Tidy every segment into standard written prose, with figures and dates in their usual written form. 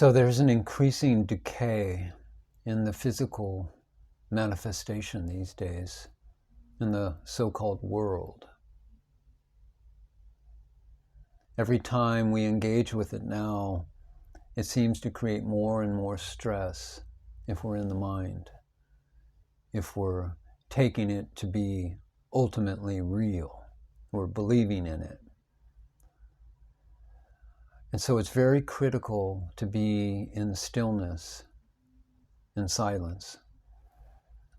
So there's an increasing decay in the physical manifestation these days in the so-called world. Every time we engage with it now, it seems to create more and more stress if we're in the mind, if we're taking it to be ultimately real, we're believing in it. And so it's very critical to be in stillness, in silence,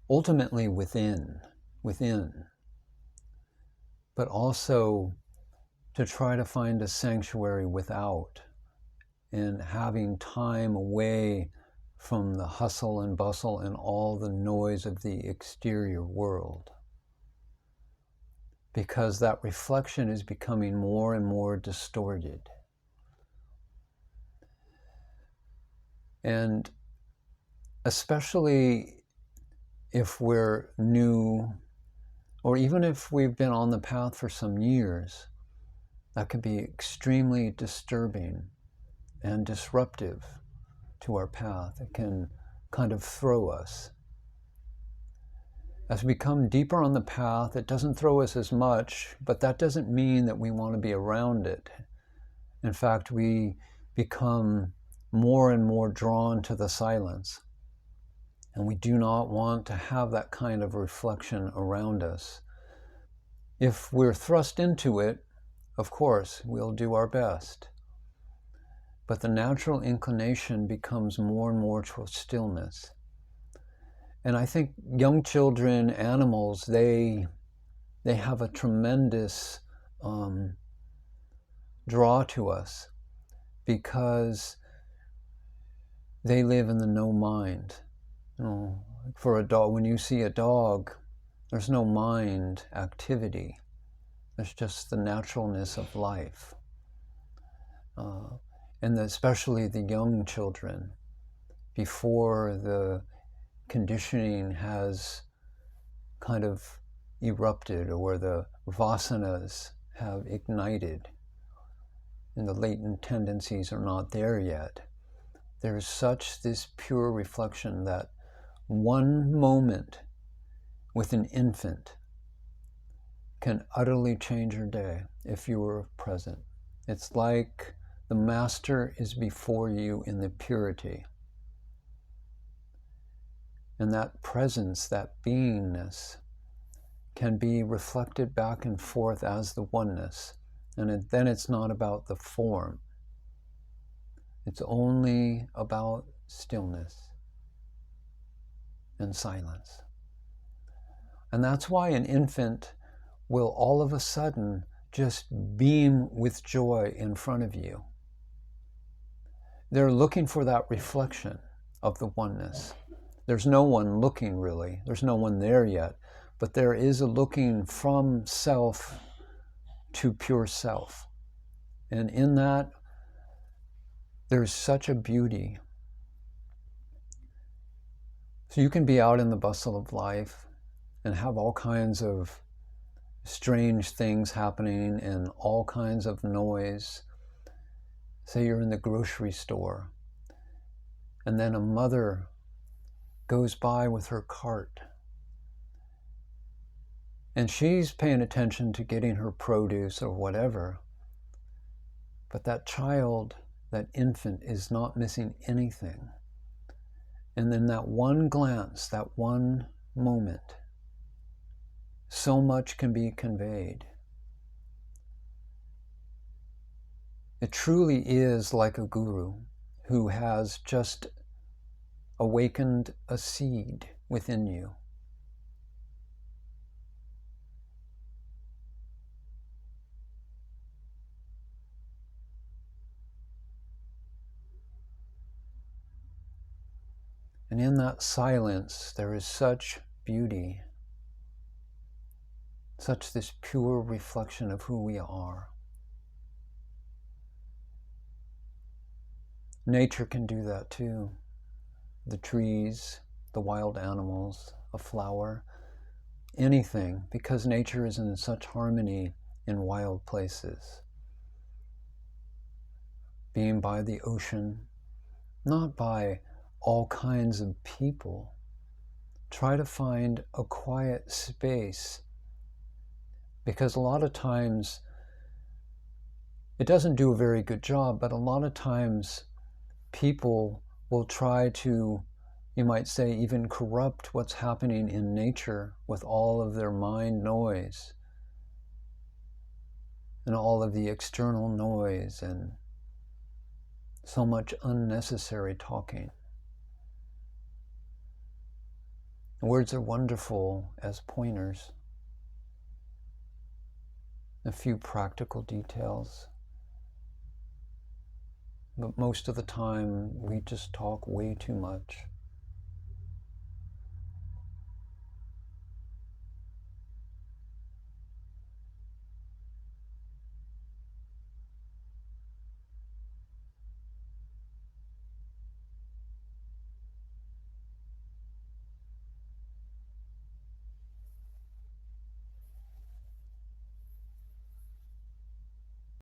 ultimately within, but also to try to find a sanctuary without, and having time away from the hustle and bustle and all the noise of the exterior world. Because that reflection is becoming more and more distorted. And especially if we're new, or even if we've been on the path for some years, that can be extremely disturbing and disruptive to our path. It can kind of throw us. As we come deeper on the path, it doesn't throw us as much, but that doesn't mean that we want to be around it. In fact, we become more and more drawn to the silence. And we do not want to have that kind of reflection around us. If we're thrust into it, of course, we'll do our best. But the natural inclination becomes more and more towards stillness. And I think young children, animals, they have a tremendous draw to us because they live in the no mind. You know, for a dog, when you see a dog, there's no mind activity. There's just the naturalness of life. And especially the young children, before the conditioning has kind of erupted or the vasanas have ignited and the latent tendencies are not there yet. There's such this pure reflection that one moment with an infant can utterly change your day if you were present. It's like the master is before you in the purity. And that presence, that beingness, can be reflected back and forth as the oneness. And then it's not about the form. It's only about stillness and silence. And that's why an infant will all of a sudden just beam with joy in front of you. They're looking for that reflection of the oneness. There's no one looking really. There's no one there yet. But there is a looking from self to pure self. And in that, there's such a beauty. So you can be out in the bustle of life and have all kinds of strange things happening and all kinds of noise. Say you're in the grocery store, and then a mother goes by with her cart. And she's paying attention to getting her produce or whatever. But that child, that infant, is not missing anything. And then that one glance, that one moment, so much can be conveyed. It truly is like a guru who has just awakened a seed within you. And in that silence, there is such beauty, such this pure reflection of who we are. Nature can do that too. The trees, the wild animals, a flower, anything, because nature is in such harmony in wild places. Being by the ocean, not by all kinds of people. Try to find a quiet space, because a lot of times it doesn't do a very good job, but a lot of times people will try to, you might say, even corrupt what's happening in nature with all of their mind noise and all of the external noise and so much unnecessary talking. Words are wonderful as pointers. A few practical details. But most of the time, we just talk way too much.